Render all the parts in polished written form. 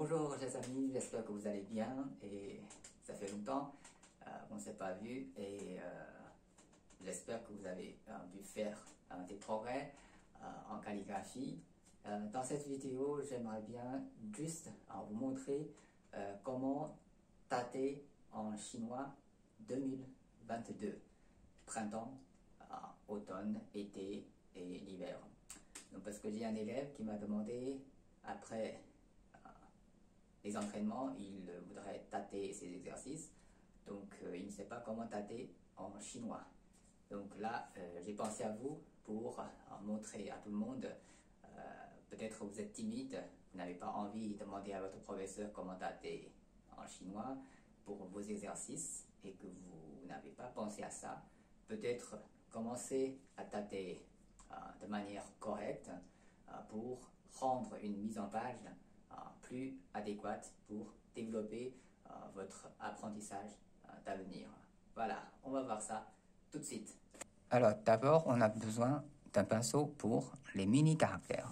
Bonjour chers amis, j'espère que vous allez bien et ça fait longtemps qu'on ne s'est pas vu et j'espère que vous avez pu faire des progrès en calligraphie. Dans cette vidéo, j'aimerais bien juste vous montrer comment tâter en chinois 2022, printemps, automne, été et l'hiver. Donc parce que j'ai un élève qui m'a demandé après les entraînements, il voudrait tâter ses exercices, donc il ne sait pas comment tâter en chinois. Donc là, j'ai pensé à vous pour montrer à tout le monde. Peut-être que vous êtes timide, vous n'avez pas envie de demander à votre professeur comment tâter en chinois pour vos exercices et que vous n'avez pas pensé à ça. Peut-être commencer à tâter de manière correcte pour rendre une mise en page plus adéquate pour développer votre apprentissage d'avenir. Voilà, on va voir ça tout de suite. Alors d'abord, on a besoin d'un pinceau pour les mini-caractères.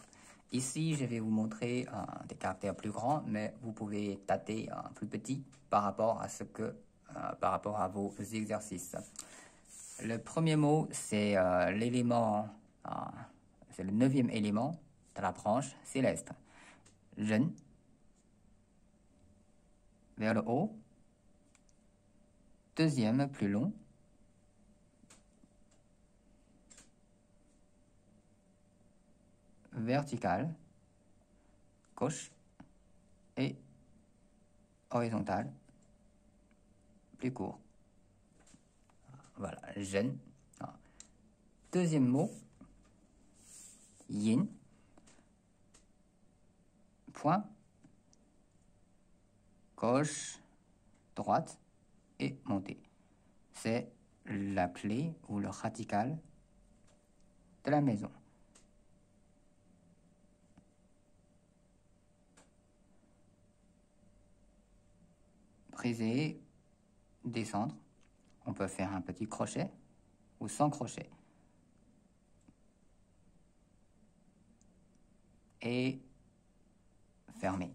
Ici, je vais vous montrer des caractères plus grands, mais vous pouvez tâter plus petit par rapport à vos exercices. Le premier mot, c'est l'élément, c'est le 9e élément de la branche céleste. Ren, vers le haut. Deuxième, plus long. Vertical, gauche. Et horizontal, plus court. Voilà, Ren. Deuxième mot, yin. Point, gauche, droite et montée. C'est la clé ou le radical de la maison. Briser, descendre. On peut faire un petit crochet ou sans crochet. Et fermer.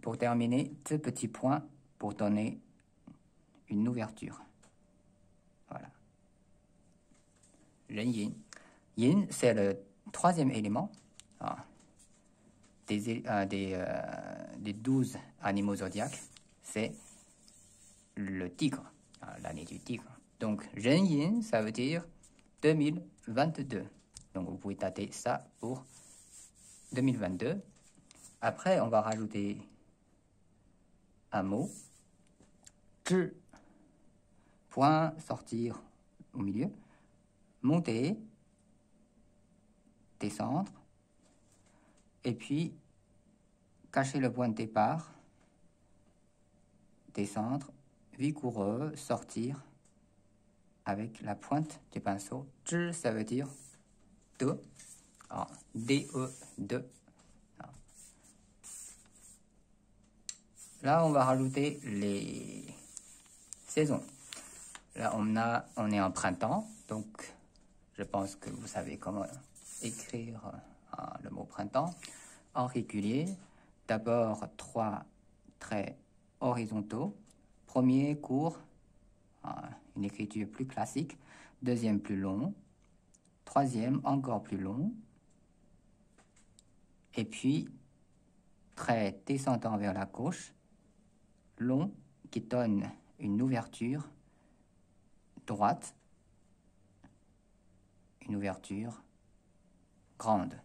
Pour terminer, deux petits points pour donner une ouverture. Voilà. Ren Yin. Yin, c'est le troisième élément des 12 animaux zodiaques. C'est le tigre, l'année du tigre. Donc, Ren Yin, ça veut dire 2022. Donc, vous pouvez tâter ça pour 2022. Après, on va rajouter un mot. Zhi. Point, sortir au milieu. Monter. Descendre. Et puis, cacher le point de départ. Descendre. Vigoureux. Sortir. Avec la pointe du pinceau. Zhi, ça veut dire 2. D-E, 2. Là, on va rajouter les saisons. Là, on est en printemps, donc je pense que vous savez comment écrire le mot printemps. En régulier, d'abord 3 traits horizontaux. Premier, court, une écriture plus classique. Deuxième, plus long. Troisième, encore plus long. Et puis, trait descendant vers la gauche, long, qui donne une ouverture droite, une ouverture grande.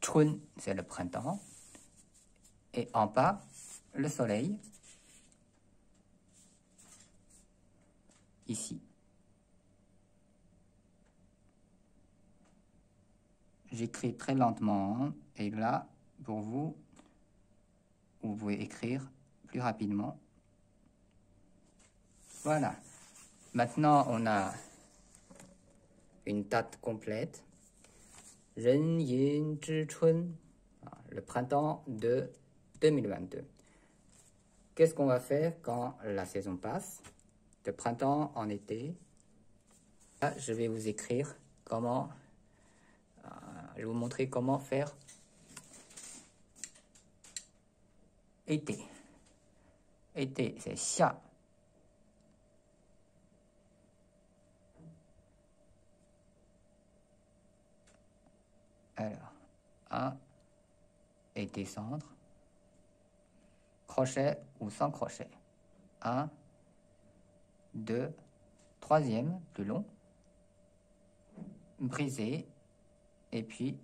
Chun, c'est le printemps. Et en bas, le soleil, ici. J'écris très lentement et là, pour vous, vous pouvez écrire plus rapidement. Voilà. Maintenant, on a une date complète. Ren Yin Zhi Chun, le printemps de 2022. Qu'est-ce qu'on va faire quand la saison passe, de printemps en été? Là, je vais vous écrire comment, je vais vous montrer comment faire été. Été, c'est xia. Alors, un et descendre. Crochet ou sans crochet. 1, 2, troisième, plus long. Briser. Et puis,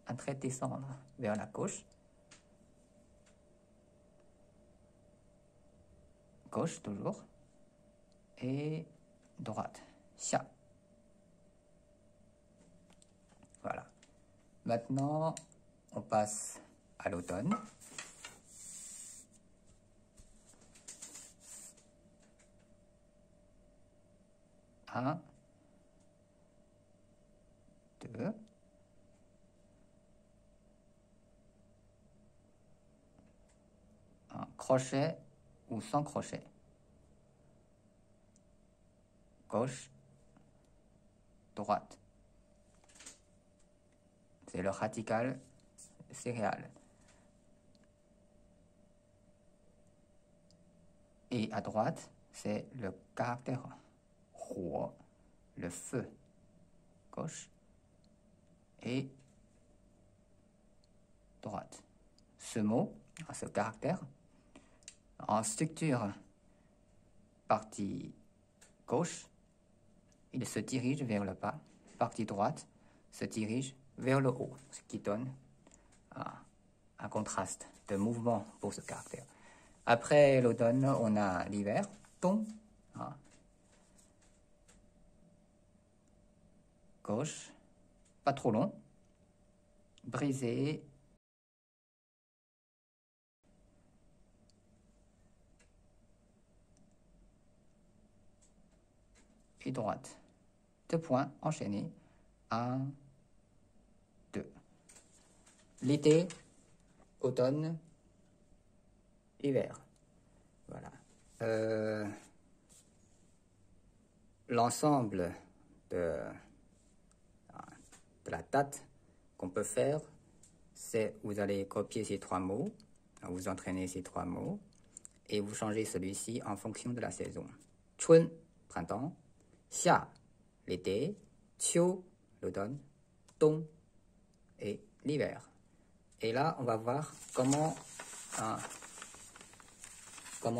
un trait descendre vers la gauche. Gauche toujours. Et droite. Xia. Voilà. Maintenant, on passe à l'automne. Un, deux, un crochet ou sans crochet. Gauche, droite. C'est le radical céréal. Et à droite, c'est le caractère huo, le feu. Gauche et droite. Ce mot, ce caractère, en structure partie gauche, il se dirige vers le bas. Partie droite se dirige vers le haut, ce qui donne un contraste de mouvement pour ce caractère. Après l'automne, on a l'hiver, dong. Gauche, pas trop long. Brisé. Et droite. 2 points enchaînés. 1, 2. L'été, automne, hiver. Voilà. L'ensemble de la date qu'on peut faire, c'est vous allez copier ces 3 mots, vous entraînez ces 3 mots, et vous changez celui-ci en fonction de la saison. Chun, printemps. Xia, l'été. Qiu, l'automne. Dong, et l'hiver. Et là, on va voir comment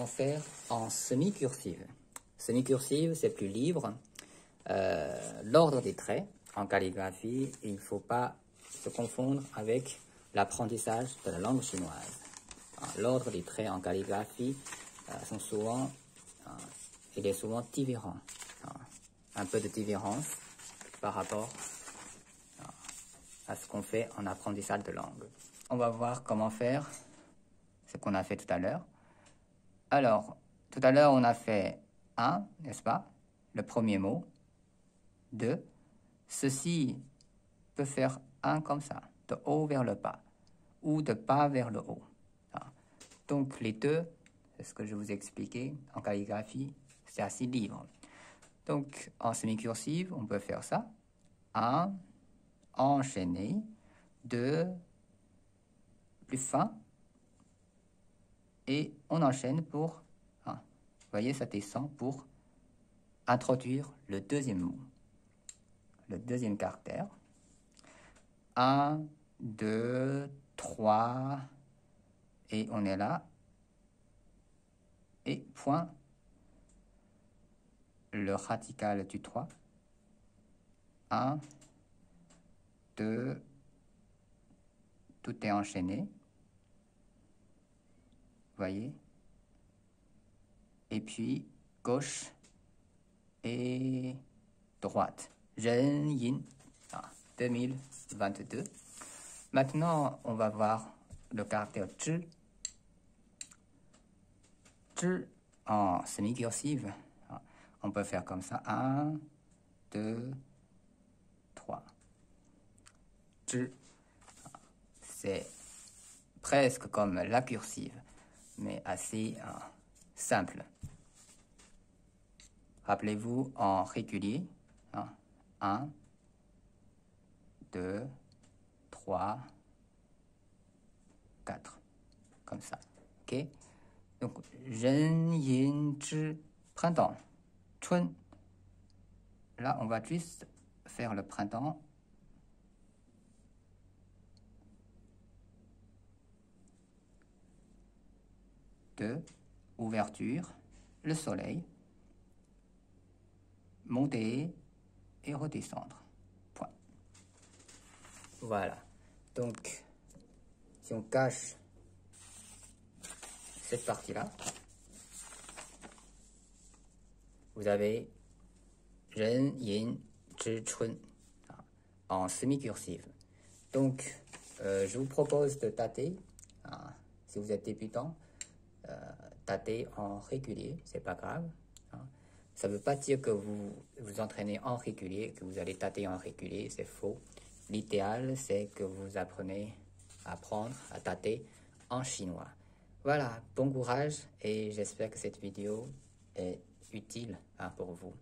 faire en semi-cursive. Semi-cursive, c'est plus libre. L'ordre des traits en calligraphie, il ne faut pas se confondre avec l'apprentissage de la langue chinoise. L'ordre des traits en calligraphie il est souvent différent. Un peu de différence par rapport à ce qu'on fait en apprentissage de langue. On va voir comment faire ce qu'on a fait tout à l'heure. Alors, tout à l'heure, on a fait 1, n'est-ce pas? Le premier mot. 2. Ceci peut faire 1 comme ça, de haut vers le bas, ou de bas vers le haut. Donc, les deux, c'est ce que je vous ai expliqué en calligraphie, c'est assez libre. Donc, en semi-cursive, on peut faire ça. 1, enchaîné. 2, plus fin. Et on enchaîne pour, vous voyez, ça descend pour introduire le deuxième mot, le deuxième caractère. 1, 2, 3, et on est là. Et point, le radical du 3. 1, 2, tout est enchaîné. Voyez. Et puis, gauche et droite. Ren Yin, 2022. Maintenant, on va voir le caractère zhi. Zhi en semi-cursive. On peut faire comme ça. 1, 2, 3. Zhi. C'est presque comme la cursive, mais assez simple. Rappelez-vous en régulier. 1, 2, 3, 4. comme ça. Ok? Donc, 人银之 printemps, 春. Là, on va juste faire le printemps. De ouverture, le soleil, monter et redescendre. Point. Voilà. Donc, si on cache cette partie-là, vous avez 人银之春 en semi-cursive. Donc, je vous propose de tâter, si vous êtes débutant, tâter en régulier, c'est pas grave. Ça ne veut pas dire que vous vous entraînez en régulier, que vous allez tâter en régulier, c'est faux. L'idéal, c'est que vous apprenez à apprendre à tâter en chinois. Voilà, bon courage et j'espère que cette vidéo est utile pour vous.